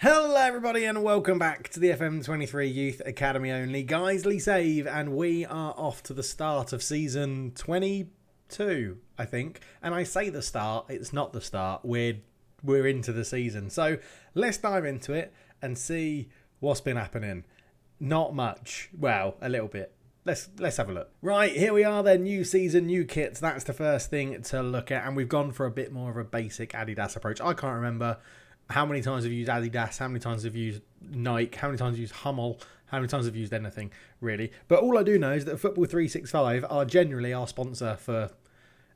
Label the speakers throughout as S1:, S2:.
S1: Hello everybody and welcome back to the FM23 Youth Academy only Guiseley save, and we are off to the start of season 22, I think. And I say the start, it's not the start, we're into the season. So let's dive into it and see what's been happening. Not much, well, a little bit. Let's have a look. Right, here we are then, new season, new kits. That's the first thing to look at, and we've gone for a bit more of a basic Adidas approach. I can't remember how many times I've used Adidas, how many times I've used Nike, how many times I've used Hummel, how many times I've used anything, really. But all I do know is that Football 365 are generally our sponsor for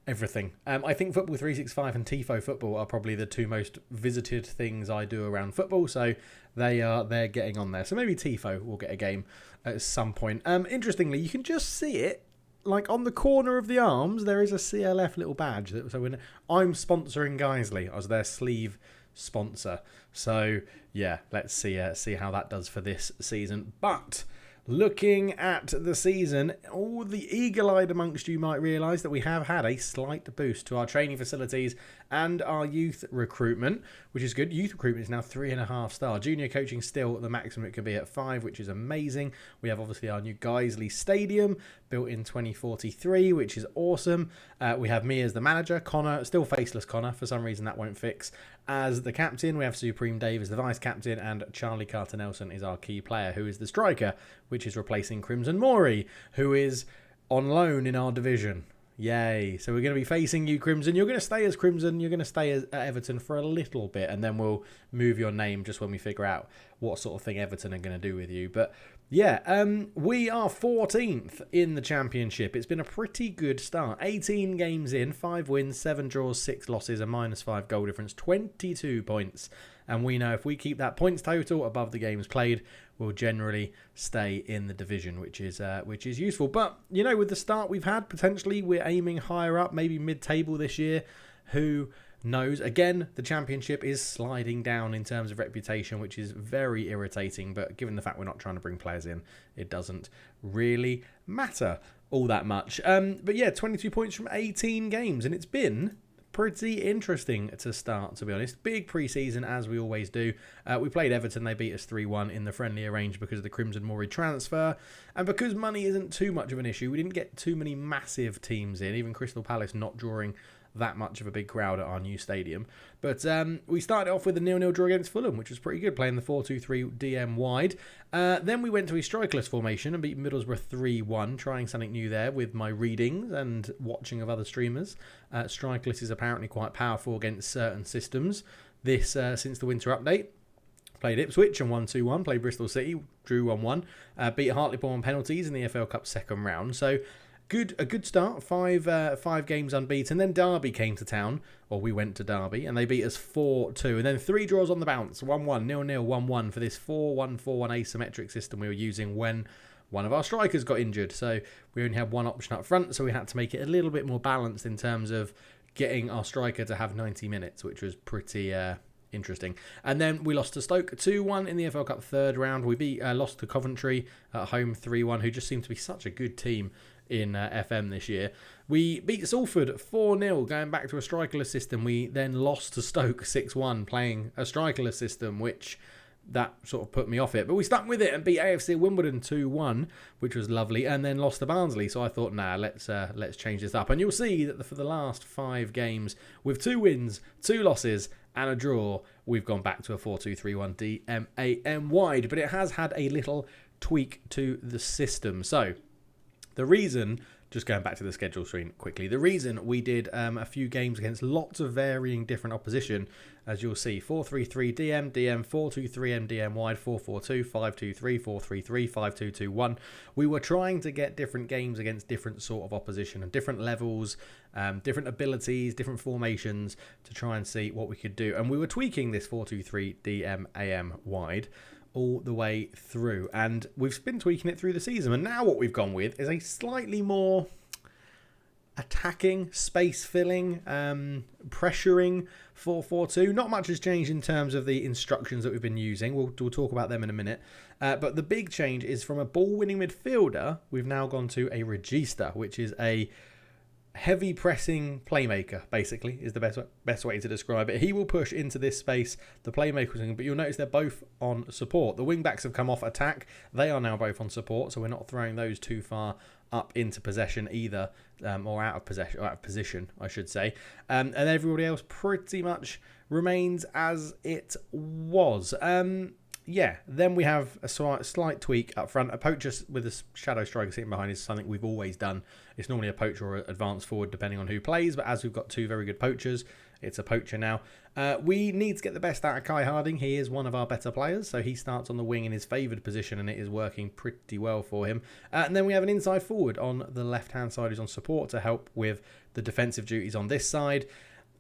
S1: everything. I think Football 365 and Tifo Football are probably the two most visited things I do around football, so they're getting on there. So maybe Tifo will get a game at some point. Interestingly, you can just see it. Like on the corner of the arms, there is a CLF little badge. So when I'm sponsoring Guiseley, I was their sleeve sponsor. So yeah, let's see how that does for this season. But looking at the season, all the eagle-eyed amongst you might realise that we have had a slight boost to our training facilities and our youth recruitment, which is good. Youth recruitment is now 3.5 star. Junior coaching still the maximum it can be at 5, which is amazing. We have obviously our new Guiseley Stadium built in 2043, which is awesome. We have me as the manager, Connor, still faceless Connor, for some reason that won't fix, as the captain. We have Supreme Dave as the vice captain, and Charlie Carter Nelson is our key player, who is the striker, which is replacing Crimson Mori, who is on loan in our division. Yay. So we're going to be facing you, Crimson. You're going to stay as Crimson. You're going to stay at Everton for a little bit, and then we'll move your name just when we figure out what sort of thing Everton are going to do with you. But yeah, we are 14th in the championship. It's been a pretty good start. 18 games in, 5 wins, 7 draws, 6 losses, a -5 goal difference, 22 points. And we know if we keep that points total above the games played, we'll generally stay in the division, which is useful. But, you know, with the start we've had, potentially we're aiming higher up, maybe mid-table this year. Who knows? Again, the championship is sliding down in terms of reputation, which is very irritating. But given the fact we're not trying to bring players in, it doesn't really matter all that much. But yeah, 22 points from 18 games, and it's been pretty interesting to start, to be honest. Big pre-season, as we always do. We played Everton. They beat us 3-1 in the friendly arrange because of the Crimson Mori transfer. And because money isn't too much of an issue, we didn't get too many massive teams in, even Crystal Palace not drawing that much of a big crowd at our new stadium. But we started off with a 0-0 draw against Fulham, which was pretty good, playing the 4-2-3 DM wide. Then we went to a strikerless formation and beat Middlesbrough 3-1, trying something new there with my readings and watching of other streamers. Strikerless is apparently quite powerful against certain systems. This since the winter update. Played Ipswich and won 2-1, played Bristol City, drew 1-1, beat Hartlepool on penalties in the FL Cup second round. So a good start, 5 games unbeaten. Then Derby came to town, or we went to Derby, and they beat us 4-2. And then 3 draws on the bounce, 1-1, 0-0, 1-1 for this 4-1-4-1 asymmetric system we were using when one of our strikers got injured. So we only had one option up front, so we had to make it a little bit more balanced in terms of getting our striker to have 90 minutes, which was pretty interesting. And then we lost to Stoke 2-1 in the FL Cup third round. We lost to Coventry at home 3-1, who just seemed to be such a good team in FM this year. We beat Salford 4-0, going back to a strikerless system. We then lost to Stoke 6-1, playing a strikerless system, which that sort of put me off it. But we stuck with it and beat AFC Wimbledon 2-1, which was lovely, and then lost to Barnsley. So I thought, nah, let's change this up. And you'll see that for the last 5 games, with 2 wins, 2 losses, and a draw, we've gone back to a 4-2-3-1 DMAM wide. But it has had a little tweak to the system. So the reason, just going back to the schedule screen quickly, the reason we did a few games against lots of varying different opposition, as you'll see, 4-3-3 DM, DM, 4-2-3 MDM wide, 4-4-2, 5-2-3, 4-3-3, 5-2-2-1. We were trying to get different games against different sort of opposition and different levels, different abilities, different formations to try and see what we could do. And we were tweaking this 4-2-3 DM AM wide all the way through, and we've been tweaking it through the season. And now what we've gone with is a slightly more attacking, space filling, pressuring 4-4-2. Not much has changed in terms of the instructions that we've been using. We'll talk about them in a minute. But the big change is from a ball winning midfielder, we've now gone to a regista, which is a heavy pressing playmaker, basically, is the best way to describe it. He will push into this space, the playmakers, but you'll notice they're both on support. The wing backs have come off attack. They are now both on support, so we're not throwing those too far up into possession either, or out of position, I should say. And everybody else pretty much remains as it was. Yeah, then we have a slight tweak up front. A poacher with a shadow striker sitting behind is something we've always done. It's normally a poacher or an advanced forward, depending on who plays. But as we've got two very good poachers, it's a poacher now. We need to get the best out of Kai Harding. He is one of our better players, so he starts on the wing in his favoured position, and it is working pretty well for him. And then we have an inside forward on the left-hand side who's on support to help with the defensive duties on this side.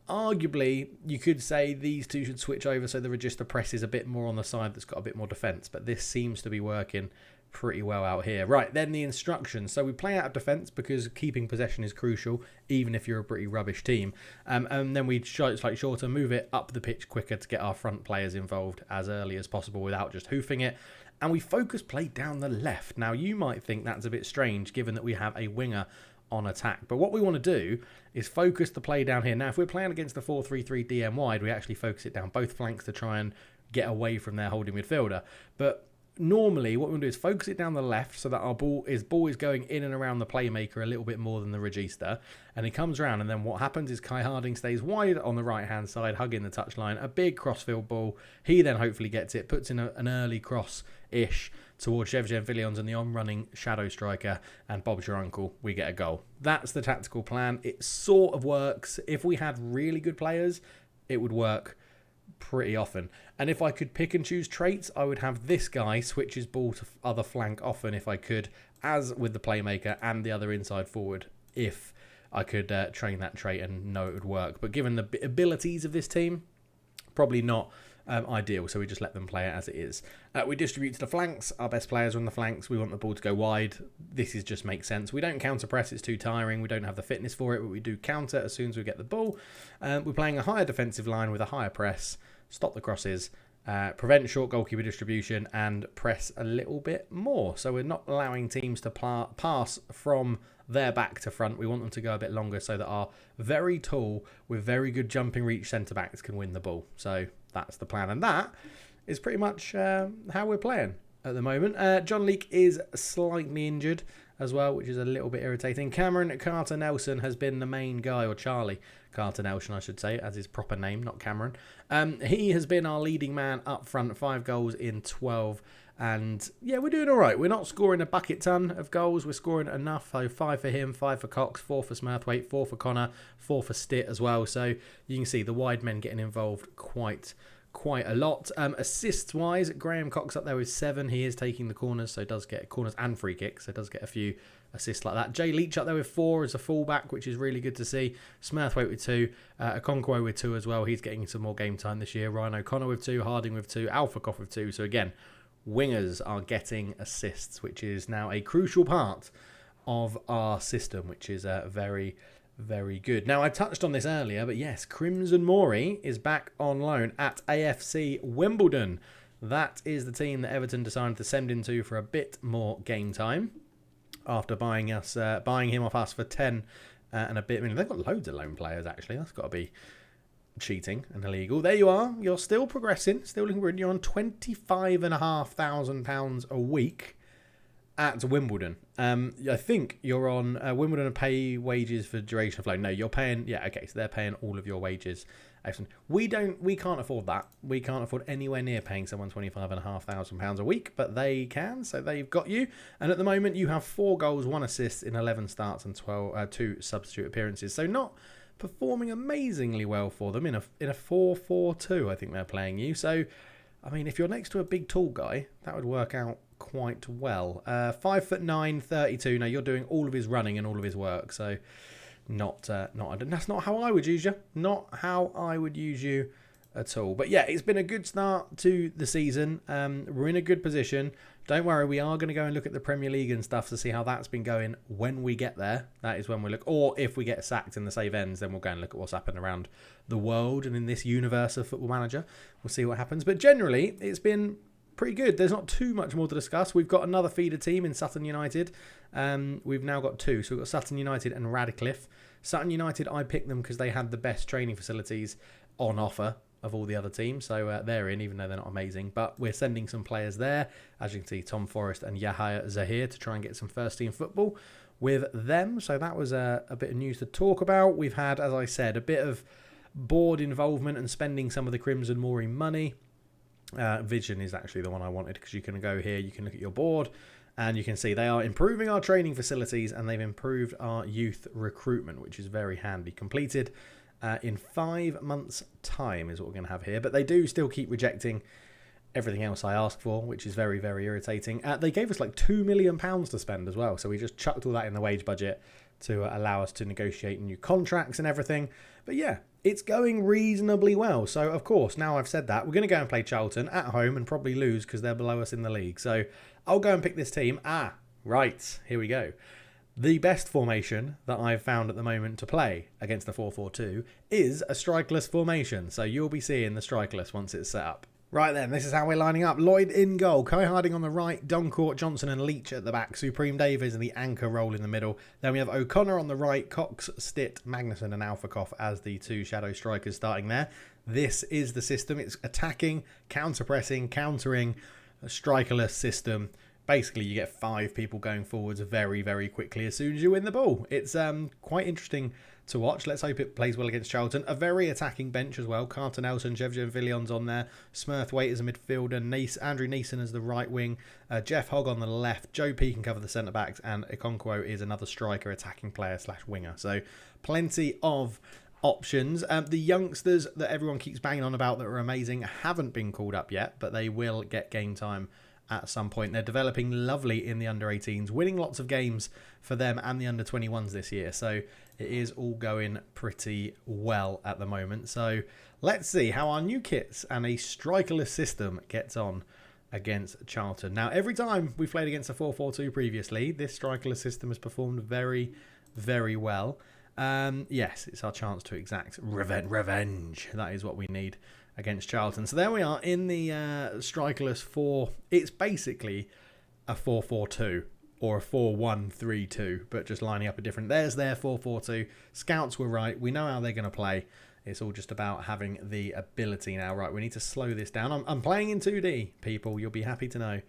S1: Arguably, you could say these two should switch over so the register press is a bit more on the side that's got a bit more defence, but this seems to be working pretty well out here. Right, then the instructions. So we play out of defence because keeping possession is crucial, even if you're a pretty rubbish team. And then we slightly shorter, move it up the pitch quicker to get our front players involved as early as possible without just hoofing it. And we focus play down the left. Now, you might think that's a bit strange, given that we have a winger on attack. But what we want to do is focus the play down here. Now, if we're playing against the 4-3-3 DM wide, we actually focus it down both flanks to try and get away from their holding midfielder. But normally, what we want to do is focus it down the left so that our ball is going in and around the playmaker a little bit more than the register. And he comes around, and then what happens is Kai Harding stays wide on the right-hand side, hugging the touchline. A big crossfield ball. He then hopefully gets it, puts in an early cross-ish towards Shevchenko Villions and the on-running shadow striker, and Bob's your uncle. We get a goal. That's the tactical plan. It sort of works. If we had really good players, it would work pretty often. And if I could pick and choose traits, I would have this guy switch his ball to other flank often if I could, as with the playmaker and the other inside forward, if I could train that trait and know it would work. But given the abilities of this team, probably not ideal, so we just let them play it as it is. We distribute to the flanks. Our best players are on the flanks. We want the ball to go wide. This just makes sense. We don't counter press, it's too tiring. We don't have the fitness for it, but we do counter as soon as we get the ball. We're playing a higher defensive line with a higher press, stop the crosses, prevent short goalkeeper distribution, and press a little bit more. So we're not allowing teams to pass from their back to front. We want them to go a bit longer so that our very tall, with very good jumping reach centre-backs can win the ball. So that's the plan. And that is pretty much how we're playing at the moment. John Leake is slightly injured as well, which is a little bit irritating. Cameron Carter-Nelson has been the main guy, or Charlie Carter-Nelson, I should say, as his proper name, not Cameron. He has been our leading man up front, 5 goals in 12. And yeah, we're doing all right. We're not scoring a bucket ton of goals. We're scoring enough. So 5 for him, 5 for Cox, 4 for Smurthwaite, 4 for Connor, 4 for Stitt as well. So you can see the wide men getting involved quite a lot. Assists wise, Graham Cox up there with 7. He is taking the corners, so does get corners and free kicks, so does get a few assists like that. Jay Leach up there with 4 as a fullback, which is really good to see. Smurthwaite with 2, Okonkwo with 2 as well. He's getting some more game time this year. Ryan O'Connor with 2, Harding with 2, Alphakoff with 2. So again, wingers are getting assists, which is now a crucial part of our system, which is very good. Now, I touched on this earlier, but yes, Crimson Mori is back on loan at AFC Wimbledon. That is the team that Everton decided to send into for a bit more game time after buying him off us for 10 and a bit. I mean, they've got loads of loan players, actually. That's got to be cheating and illegal. There you are. You're still progressing, still looking good. You're on £25,500 a week at Wimbledon. I think you're on Wimbledon and pay wages for duration of loan. No, you're paying. Yeah, okay. So they're paying all of your wages. Excellent. We can't afford that. We can't afford anywhere near paying someone £25,500 a week, but they can. So they've got you. And at the moment, you have 4 goals, 1 assist in 11 starts and 2 substitute appearances. So not performing amazingly well for them in a 4-4-2. I think they're playing you. So, I mean, if you're next to a big tall guy, that would work out quite well. 5'9", 32. Now you're doing all of his running and all of his work. So, that's not how I would use you. Not how I would use you at all. But yeah, it's been a good start to the season. We're in a good position. Don't worry, we are going to go and look at the Premier League and stuff to see how that's been going when we get there. That is when we look. Or if we get sacked and the save ends, then we'll go and look at what's happened around the world and in this universe of Football Manager. We'll see what happens. But generally, it's been pretty good. There's not too much more to discuss. We've got another feeder team in Sutton United. We've now got two. So we've got Sutton United and Radcliffe. Sutton United, I picked them because they had the best training facilities on offer of all the other teams. So they're in, even though they're not amazing. But we're sending some players there. As you can see, Tom Forrest and Yahya Zahir to try and get some first team football with them. So that was a bit of news to talk about. We've had, as I said, a bit of board involvement and spending some of the Crimson Mori money. Vision is actually the one I wanted, because you can go here, you can look at your board, and you can see they are improving our training facilities and they've improved our youth recruitment, which is very handy. Completed in 5 months' time is what we're going to have here. But they do still keep rejecting everything else I asked for, which is very, very irritating. They gave us like £2 million to spend as well. So we just chucked all that in the wage budget to allow us to negotiate new contracts and everything. But yeah, it's going reasonably well. So, of course, now I've said that, we're going to go and play Charlton at home and probably lose because they're below us in the league. So I'll go and pick this team. Right, here we go. The best formation that I've found at the moment to play against the 4-4-2 is a strikerless formation. So you'll be seeing the strikerless once it's set up. Right then, this is how we're lining up. Lloyd in goal, Kai Harding on the right, Doncourt, Johnson and Leach at the back, Supreme Davies in the anchor role in the middle. Then we have O'Connor on the right, Cox, Stitt, Magnuson and Alphakoff as the two shadow strikers starting there. This is the system. It's attacking, counter-pressing, countering, a strikerless system. Basically, you get 5 people going forwards very, very quickly as soon as you win the ball. It's quite interesting to watch. Let's hope it plays well against Charlton. A very attacking bench as well. Carter Nelson, Jevgen Villion's on there. Smurthwaite as a midfielder. Andrew Neeson as the right wing. Jeff Hogg on the left. Joe P can cover the centre-backs. And Okonkwo is another striker, attacking player / winger. So plenty of options. The youngsters that everyone keeps banging on about that are amazing haven't been called up yet, but they will get game time at some point. They're developing lovely in the under-18s, winning lots of games for them and the under-21s this year. So it is all going pretty well at the moment. So let's see how our new kits and a strikerless system gets on against Charlton. Now, every time we've played against a 4-4-2 previously, this strikerless system has performed very, very well. Yes, it's our chance to exact revenge. That is what we need against Charlton. So there we are in the strikerless 4. It's basically a 4-4-2 or a 4-1-3-2, but just lining up a different. There's their 4-4-2. Scouts were right. We know how they're going to play. It's all just about having the ability now. Right, we need to slow this down. I'm playing in 2D, people. You'll be happy to know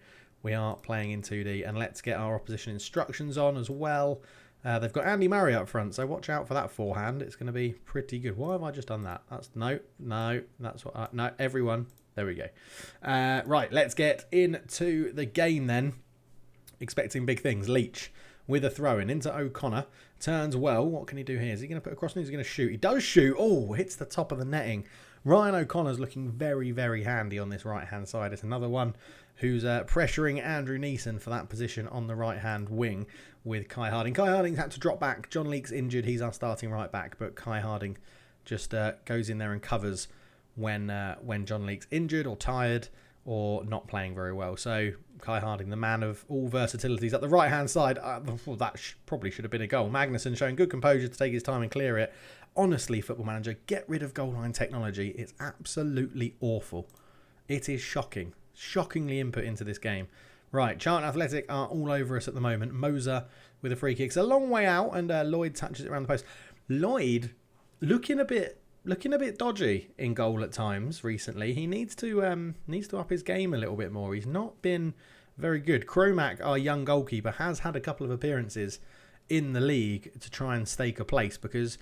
S1: we are playing in 2D. And let's get our opposition instructions on as well. They've got Andy Murray up front, so watch out for that forehand. It's going to be pretty good. Why have I just done that? That's no. That's what. No, everyone. There we go. Right, let's get into the game then. Expecting big things. Leach with a throw-in into O'Connor. Turns well. What can he do here? Is he going to put a cross? Is he going to shoot? He does shoot. Oh, hits the top of the netting. Ryan O'Connor's looking very, very handy on this right-hand side. It's another one who's pressuring Andrew Neeson for that position on the right-hand wing with Kai Harding. Kai Harding's had to drop back. John Leake's injured. He's our starting right back, but Kai Harding just goes in there and covers when John Leake's injured or tired or not playing very well. So Kai Harding, the man of all versatilities. At the right-hand side, that probably should have been a goal. Magnuson showing good composure to take his time and clear it. Honestly, Football Manager, get rid of goal line technology. It's absolutely awful. It is shocking. Shockingly input into this game. Right, Charlton Athletic are all over us at the moment. Moser with a free kick. It's a long way out, and Lloyd touches it around the post. Lloyd looking a bit dodgy in goal at times recently. He needs to up his game a little bit more. He's not been very good. Cromack, our young goalkeeper, has had a couple of appearances in the league to try and stake a place, because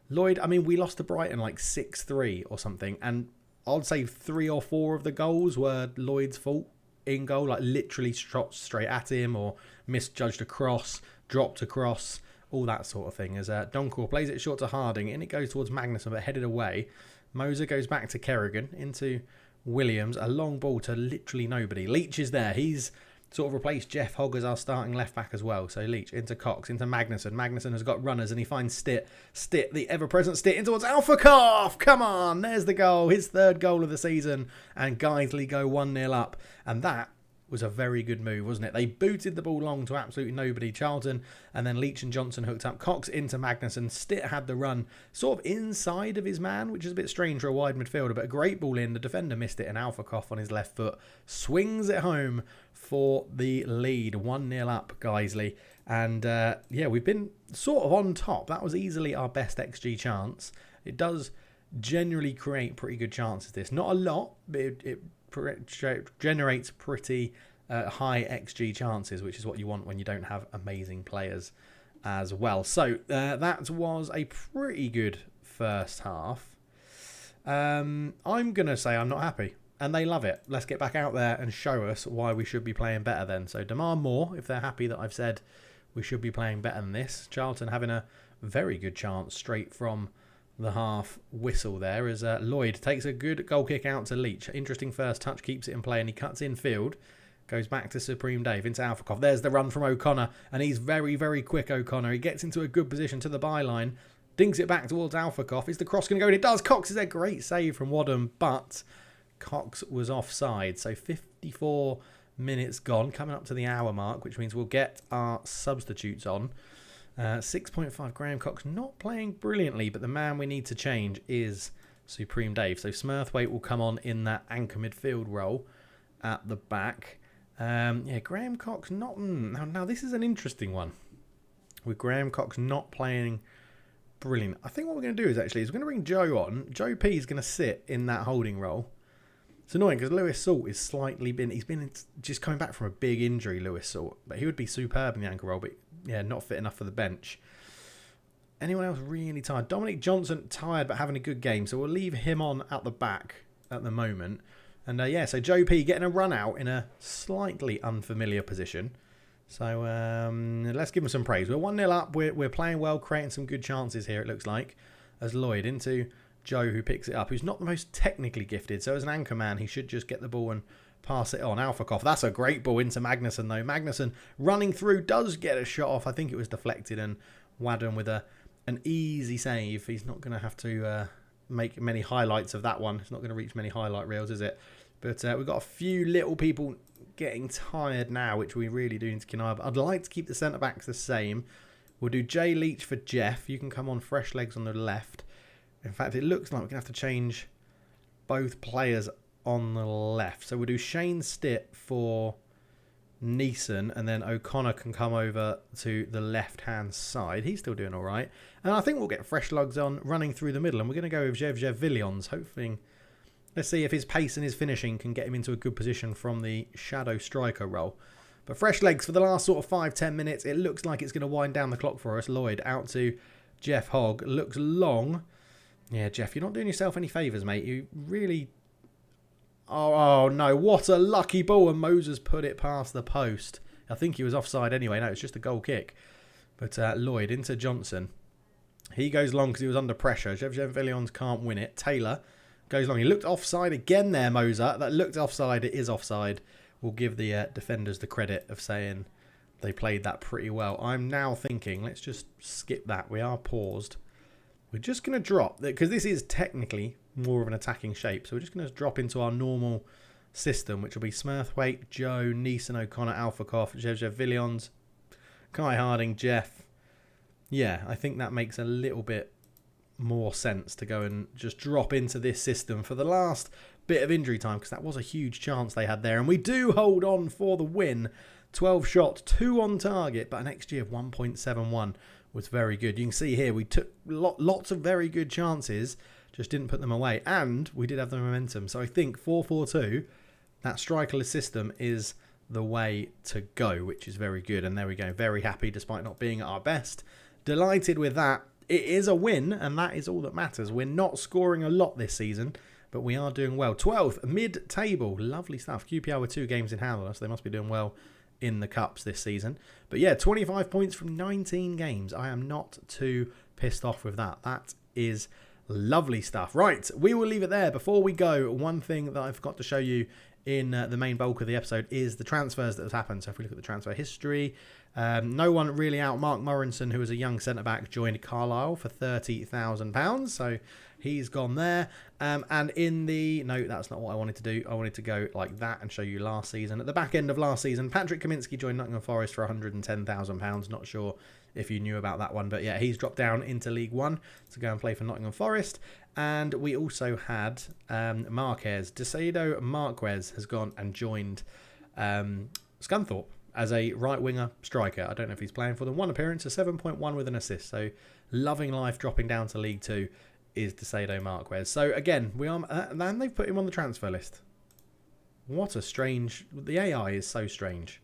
S1: Lloyd, I mean, we lost to Brighton like 6-3 or something, and I'd say 3 or 4 of the goals were Lloyd's fault in goal, like literally shot straight at him or misjudged a cross, dropped a cross, all that sort of thing. As Doncourt plays it short to Harding, and it goes towards Magnuson, but headed away. Moser goes back to Kerrigan, into Williams, a long ball to literally nobody. Leach is there. He's sort of replaced Jeff Hogg as our starting left back as well. So Leach into Cox, into Magnuson. Magnuson has got runners, and he finds Stitt, the ever-present Stitt, in towards Alphakoff. Come on, there's the goal. His 3rd goal of the season, and Guiseley go 1-0 up. And that was a very good move, wasn't it? They booted the ball long to absolutely nobody, Charlton, and then Leach and Johnson hooked up. Cox into Magnussen. Stitt had the run sort of inside of his man, which is a bit strange for a wide midfielder, but a great ball in. The defender missed it, and Alphakoff on his left foot swings it home for the lead. 1-0 up, Guiseley. And yeah, we've been sort of on top. That was easily our best XG chance. It does generally create pretty good chances, this. Not a lot, but it generates pretty high XG chances, which is what you want when you don't have amazing players as well. So that was a pretty good first half. I'm going to say I'm not happy, and they love it. Let's get back out there and show us why we should be playing better then. So demand more if they're happy that I've said we should be playing better than this. Charlton having a very good chance straight from the half whistle there as Lloyd takes a good goal kick out to Leach. Interesting first touch, keeps it in play, and he cuts in field. Goes back to Supreme Dave into Alphakoff. There's the run from O'Connor, and he's very, very quick, O'Connor. He gets into a good position to the byline, dinks it back towards Alphakoff. Is the cross going to go in? It does. Cox is a great save from Wadham, but Cox was offside. So 54 minutes gone, coming up to the hour mark, which means we'll get our substitutes on. 6.5 Graham Cox not playing brilliantly, but the man we need to change is Supreme Dave. So Smurthwaite will come on in that anchor midfield role at the back. Yeah, Graham Cox not... Now this is an interesting one. With Graham Cox not playing brilliant. I think what we're going to do is we're going to bring Joe on. Joe P is going to sit in that holding role. It's annoying because Lewis Salt is he's been just coming back from a big injury, Lewis Salt. But he would be superb in the anchor role, but yeah, not fit enough for the bench. Anyone else really tired? Dominic Johnson, tired but having a good game. So we'll leave him on at the back at the moment. And yeah, so Joe P getting a run out in a slightly unfamiliar position. So let's give him some praise. We're 1-0 up. We're playing well, creating some good chances here, it looks like. As Lloyd into Joe, who picks it up, who's not the most technically gifted. So as an anchor man, he should just get the ball and pass it on. Alphakoff, that's a great ball into Magnussen, though. Magnussen running through, does get a shot off. I think it was deflected, and Wadham with an easy save. He's not going to have to make many highlights of that one. It's not going to reach many highlight reels, is it? But we've got a few little people getting tired now, which we really do need to keep an eye on. I'd like to keep the centre-backs the same. We'll do Jay Leach for Jeff. You can come on fresh legs on the left. In fact, it looks like we're going to have to change both players on the left. So we'll do Shane Stitt for Neeson, and then O'Connor can come over to the left-hand side. He's still doing all right. And I think we'll get fresh legs on running through the middle, and we're going to go with Jev Villions, hoping... Let's see if his pace and his finishing can get him into a good position from the shadow striker role. But fresh legs for the last sort of 5-10 minutes. It looks like it's going to wind down the clock for us. Lloyd out to Jeff Hogg. Looks long. Yeah, Jeff, you're not doing yourself any favours, mate. You really... Oh, no. What a lucky ball. And Moses put it past the post. I think he was offside anyway. No, it's just a goal kick. But Lloyd into Johnson. He goes long because he was under pressure. Jev Villions can't win it. Taylor... goes long. He looked offside again there, Moser. That looked offside. It is offside. We'll give the defenders the credit of saying they played that pretty well. I'm now thinking, let's just skip that. We are paused. We're just going to drop, because this is technically more of an attacking shape. So we're just going to drop into our normal system, which will be Smurthwaite, Joe, Neeson, O'Connor, Alphakoff, Jev Villions, Kai Harding, Jeff. Yeah, I think that makes a little bit more sense to go and just drop into this system for the last bit of injury time, because that was a huge chance they had there, and we do hold on for the win. 12 shots, 2 on target, but an XG of 1.71 was very good. You can see here we took lots of very good chances, just didn't put them away, and we did have the momentum. So I think 4-4-2, that strikerless system is the way to go, which is very good. And there we go, very happy despite not being at our best. Delighted with that. It is a win, and that is all that matters. We're not scoring a lot this season, but we are doing well. 12th, mid-table. Lovely stuff. QPR with 2 games in hand on us. They must be doing well in the Cups this season. But yeah, 25 points from 19 games. I am not too pissed off with that. That is lovely stuff. Right, we will leave it there. Before we go, one thing that I forgot to show you in the main bulk of the episode is the transfers that have happened. So if we look at the transfer history, no one really out. Mark Morinson, who was a young centre-back, joined Carlisle for £30,000. So he's gone there. And in the... No, that's not what I wanted to do. I wanted to go like that and show you last season. At the back end of last season, Patrick Kaminsky joined Nottingham Forest for £110,000. Not sure if you knew about that one. But yeah, he's dropped down into League One to go and play for Nottingham Forest. And we also had Marquez. Desedo Marquez has gone and joined Scunthorpe as a right-winger striker. I don't know if he's playing for them. 1 appearance, a 7.1 with an assist. So loving life, dropping down to League 2 is Desedo Marquez. So again, we are, and they've put him on the transfer list. What a strange... The AI is so strange.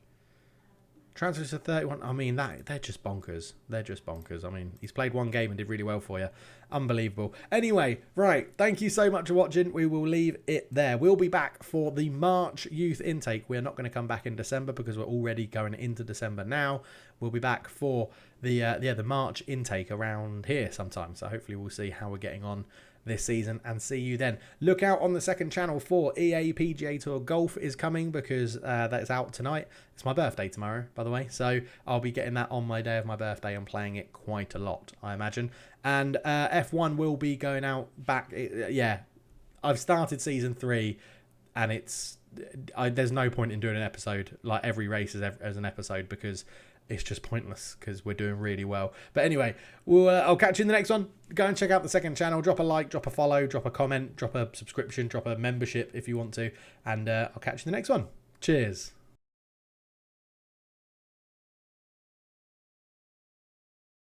S1: Transfers to 31. I mean, they're just bonkers. They're just bonkers. I mean, he's played 1 game and did really well for you. Unbelievable. Anyway, right. Thank you so much for watching. We will leave it there. We'll be back for the March youth intake. We're not going to come back in December because we're already going into December now. We'll be back for the March intake around here sometime. So hopefully we'll see how we're getting on this season and see you then. Look out on the second channel for EA PGA Tour Golf is coming because that's out tonight. It's my birthday tomorrow, by the way, so I'll be getting that on my day of my birthday and playing it quite a lot, I imagine. And F1 will be going out back. I've started season 3 and there's no point in doing an episode like every race as an episode because it's just pointless because we're doing really well. But anyway, I'll catch you in the next one. Go and check out the second channel. Drop a like, drop a follow, drop a comment, drop a subscription, drop a membership if you want to. And I'll catch you in the next one. Cheers.